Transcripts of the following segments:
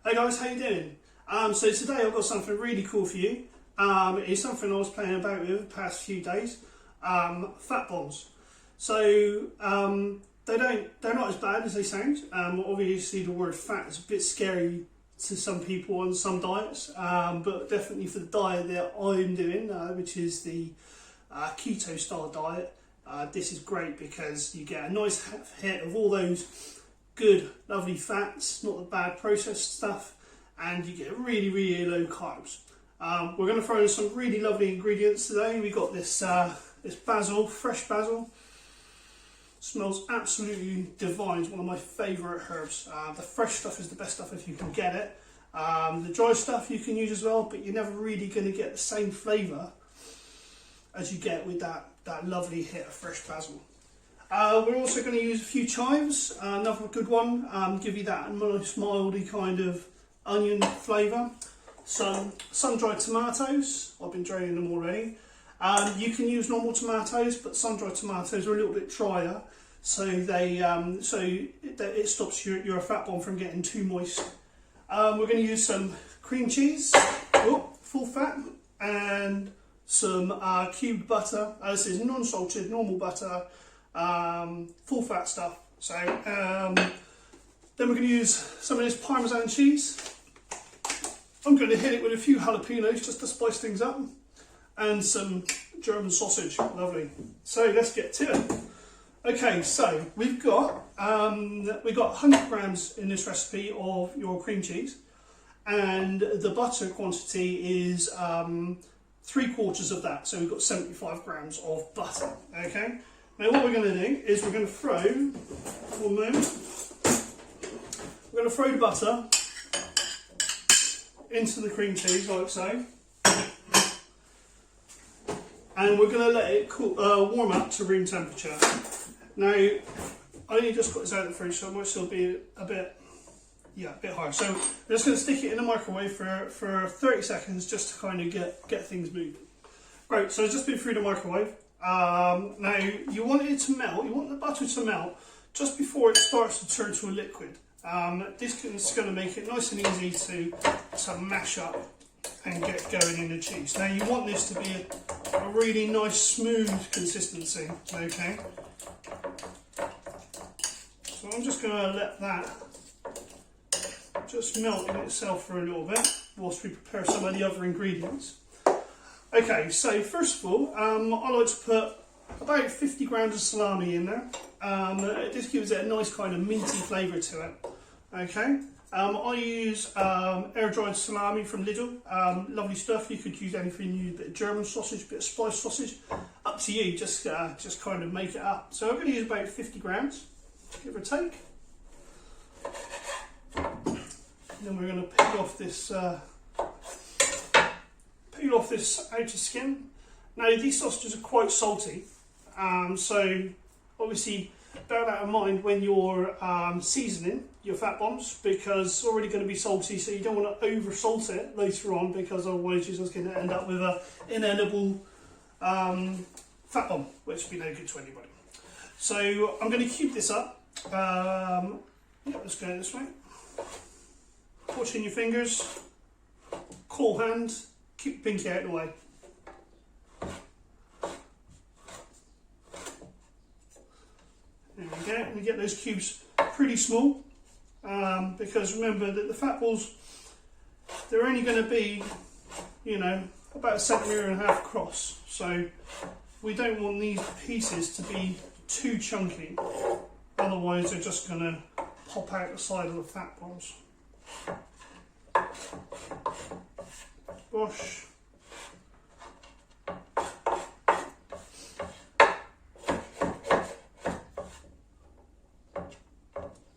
Hey guys, how you doing? So today I've got something really cool for you. It's something I was playing about with the past few days. Fat bombs. So they're not as bad as they sound. Obviously the word fat is a bit scary to some people on some diets, but definitely for the diet that I'm doing, which is the keto style diet, this is great because you get a nice hit of all those good, lovely fats, not the bad processed stuff, and you get really low carbs. We're going to throw in some really lovely ingredients today. We got this this basil, fresh basil. Smells absolutely divine. It's one of my favourite herbs. The fresh stuff is the best stuff if you can get it. The dry stuff you can use as well, but you're never really going to get the same flavour as you get with that lovely hit of fresh basil. We're also going to use a few chives, another good one, give you that nice mildy kind of onion flavour. Some sun-dried tomatoes, I've been draining them already. You can use normal tomatoes, but sun-dried tomatoes are a little bit drier, so it stops your fat bomb from getting too moist. We're going to use some cream cheese, full fat, and some cubed butter. This is non-salted, normal butter. Full fat stuff. So then we're going to use some of this Parmesan cheese. I'm going to hit it with a few jalapenos just to spice things up, and some German sausage. Lovely. So let's get to it. Okay, so we've got 100 grams in this recipe of your cream cheese, and the butter quantity is 3/4 of that. So we've got 75 grams of butter. Okay. Now what we're going to do is we're going to throw, one moment, we're going to throw the butter into the cream cheese like so, and we're going to let it cool, warm up to room temperature. Now I only just got this out of the fridge, so it might still be a bit hard. So we're just going to stick it in the microwave for 30 seconds just to kind of get things moving. Right, so it's just been through the microwave. Now you want it to melt, you want the butter to melt just before it starts to turn to a liquid. This is going to make it nice and easy to mash up and get going in the cheese. Now you want this to be a really nice smooth consistency, okay? So I'm just going to let that just melt in itself for a little bit whilst we prepare some of the other ingredients. Okay, so first of all, I like to put about 50 grams of salami in there. This gives it a nice kind of meaty flavour to it. Okay, I use air-dried salami from Lidl. Lovely stuff. You could use anything. You use a bit of German sausage, a bit of spiced sausage. Up to you. Just kind of make it up. So I'm going to use about 50 grams, give or take. And then we're going to peel off this. Peel off this outer skin. Now these sausages are quite salty, so obviously bear that in mind when you're seasoning your fat bombs, because it's already going to be salty, so you don't want to over salt it later on, because otherwise you're just going to end up with an inedible fat bomb, which would be no good to anybody. So I'm going to cube this up. Let's go this way. Watching your fingers, cool hand. Keep the pinky out of the way. There we go. We get those cubes pretty small, because remember that the fat balls, they're only going to be, about 1.5 centimetres across. So we don't want these pieces to be too chunky. Otherwise, they're just going to pop out the side of the fat balls. Wash.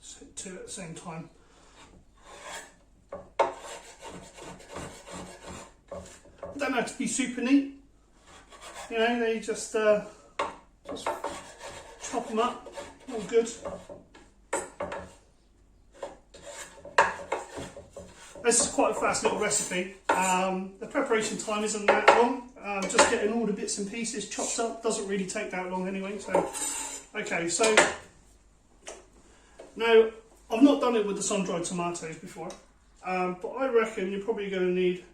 Set two at the same time. They don't have to be super neat. They just chop them up. All good. This is quite a fast little recipe. The preparation time isn't that long. Just getting all the bits and pieces chopped up doesn't really take that long anyway. So, okay, so now I've not done it with the sun-dried tomatoes before. but I reckon you're probably going to need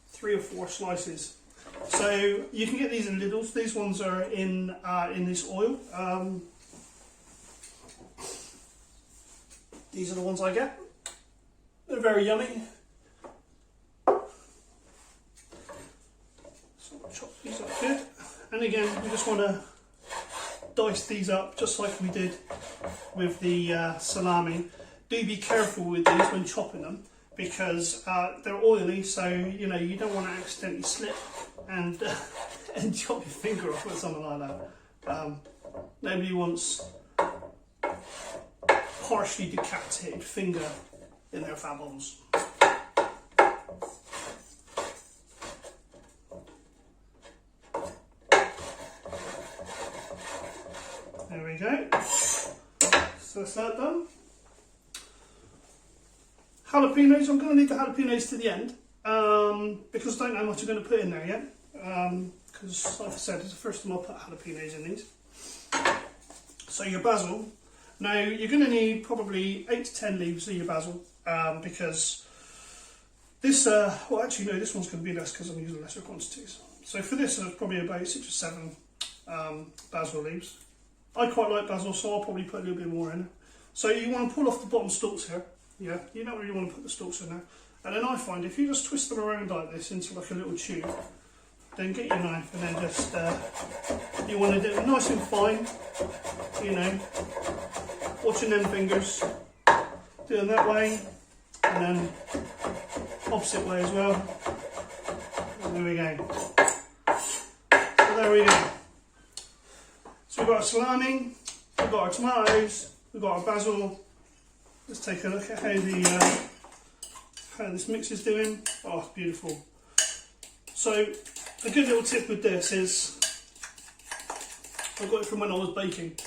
3 or 4 slices. So you can get these in Lidl's. These ones are in this oil. These are the ones I get. They're very yummy. So I'll chop these up good. And again, we just want to dice these up just like we did with the salami. Do be careful with these when chopping them, because they're oily, so you know you don't want to accidentally slip and and chop your finger off or something like that. Nobody wants partially decapitated finger in their fat bombs. There we go. So that's that done. Jalapenos, I'm going to leave the jalapenos to the end because I don't know what I'm going to put in there yet. Because, like I said, it's the first time I'll put jalapenos in these. So your basil. Now, you're going to need probably 8 to 10 leaves of your basil because this, well actually no, this one's going to be less because I'm using lesser quantities. So for this, there's probably about 6 or 7 basil leaves. I quite like basil, so I'll probably put a little bit more in. So you want to pull off the bottom stalks here. Yeah, you don't really want to put the stalks in there. And then I find if you just twist them around like this into like a little tube, then get your knife and then just, you want to do it nice and fine, you know, watching them fingers, doing that way, and then opposite way as well. And there we go. So there we go. So we've got our salami, we've got our tomatoes, we've got our basil. Let's take a look at how this mix is doing. Oh, it's beautiful. So a good little tip with this is, I got it from when I was baking.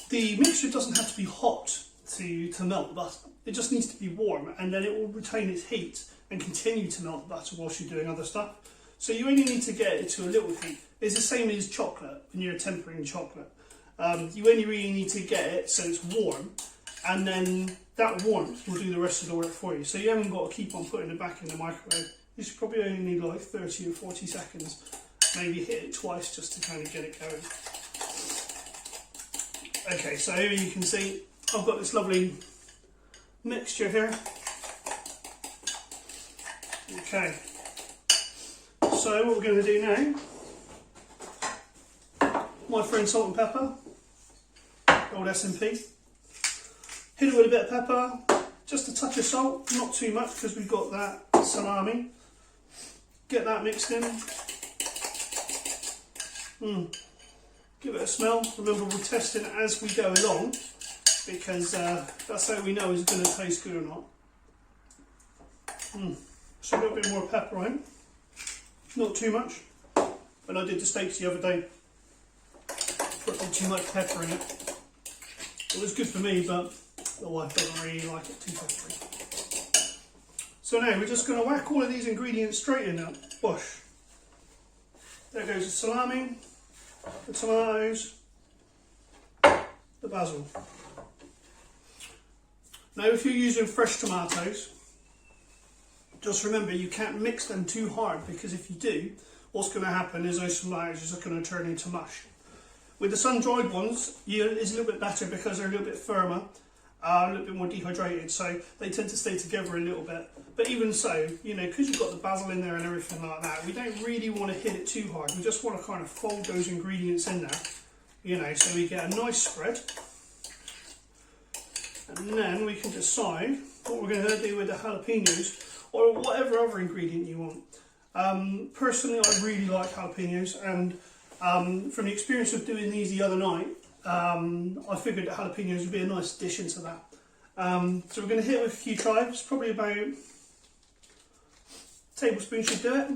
The mixture doesn't have to be hot to melt the butter. It just needs to be warm, and then it will retain its heat and continue to melt the butter whilst you're doing other stuff. So you only need to get it to a little heat. It's the same as chocolate when you're tempering chocolate. You only really need to get it so it's warm, and then that warmth will do the rest of the work for you. So you haven't got to keep on putting it back in the microwave. You should probably only need like 30 or 40 seconds. Maybe hit it twice just to kind of get it going. Okay, so here you can see I've got this lovely mixture here. Okay, so what we're going to do now, my friend salt and pepper, old S&P. Hit it with a bit of pepper, just a touch of salt, not too much because we've got that salami. Get that mixed in. Give it a smell. Remember, we're testing it as we go along because that's how we know it's going to taste good or not. So a little bit more pepper in. Not too much. When I did the steaks the other day, put too much pepper in it. It was good for me, but the wife doesn't really like it too peppery. So now we're just going to whack all of these ingredients straight in now. Whoosh. There goes the salami, the tomatoes, the basil. Now if you're using fresh tomatoes, just remember you can't mix them too hard, because if you do, what's going to happen is those tomatoes are going to turn into mush. With the sun-dried ones, it's a little bit better because they're a little bit firmer, a little bit more dehydrated, so they tend to stay together a little bit. But even so, you know, because you've got the basil in there and everything like that, we don't really want to hit it too hard. We just want to kind of fold those ingredients in there, you know, so we get a nice spread. And then we can decide what we're going to do with the jalapenos or whatever other ingredient you want. Personally, I really like jalapenos, and from the experience of doing these the other night, I figured that jalapenos would be a nice addition to that. So we're going to hit it with a few chives, probably about a tablespoon should do it.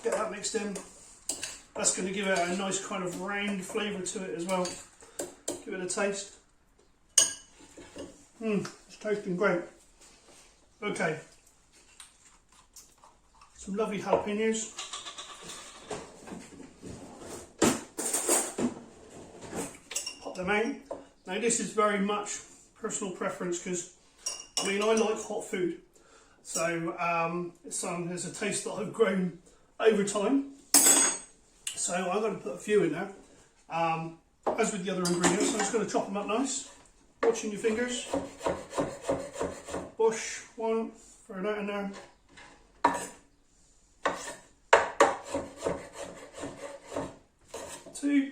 Get that mixed in. That's going to give it a nice kind of round flavour to it as well. Give it a taste. It's tasting great. Okay. Some lovely jalapenos. Pop them out. Now this is very much personal preference, because I mean, I like hot food, so it's a taste that I've grown over time. So I'm going to put a few in there. As with the other ingredients, I'm just going to chop them up nice. Watching your fingers. Bush, one, throw that in there. Two.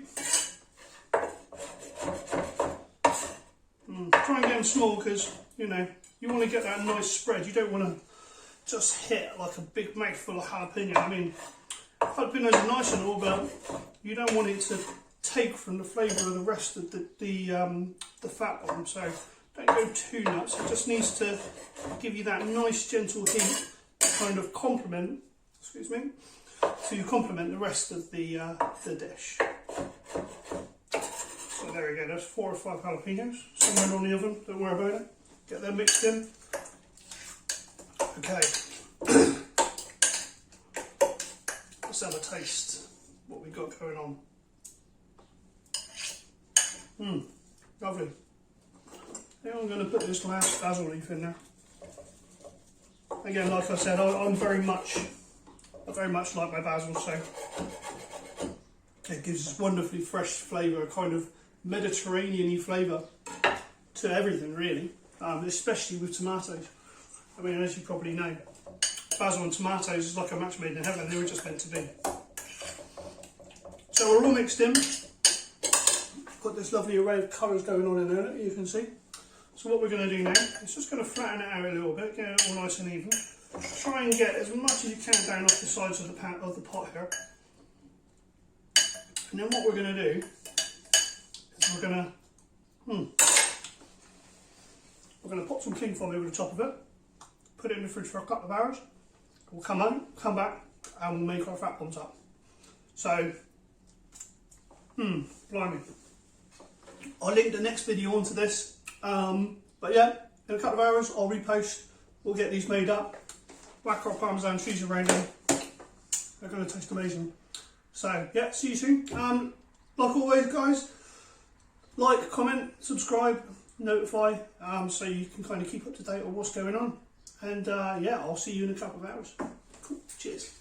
Try and get them small because, you know, you want to get that nice spread. You don't want to just hit like a big mouthful of jalapeno. I mean, jalapenos are nice and all, but you don't want it to take from the flavour of the rest of the fat bomb. So don't go too nuts. It just needs to give you that nice gentle heat to kind of complement, to complement the rest of the dish. So there we go, there's 4 or 5 jalapenos, somewhere on the oven, don't worry about it. Get them mixed in. Okay. Let's have a taste what we've got going on. Lovely. I think I'm going to put this last basil leaf in there. Again, like I said, I very much like my basil, so it gives this wonderfully fresh flavour, a kind of Mediterranean-y flavour to everything, really, especially with tomatoes. I mean, as you probably know, basil and tomatoes is like a match made in heaven. They were just meant to be. So we're all mixed in. Got this lovely array of colours going on in there that you can see. So what we're going to do now is just going to flatten it out a little bit, get it all nice and even. Try and get as much as you can down off the sides of the pot here. And then what we're going to do is we're going to pop some cling film over the top of it, put it in the fridge for a couple of hours. We'll come back, and we'll make our fat bombs up. So, blimey. I'll link the next video onto this. But yeah, in a couple of hours I'll repost. We'll get these made up. Whack our Parmesan cheese around them. They're going to taste amazing. So yeah, see you soon. Like always, guys, like, comment, subscribe, notify, so you can kind of keep up to date on what's going on. And yeah, I'll see you in a couple of hours. Cool. Cheers.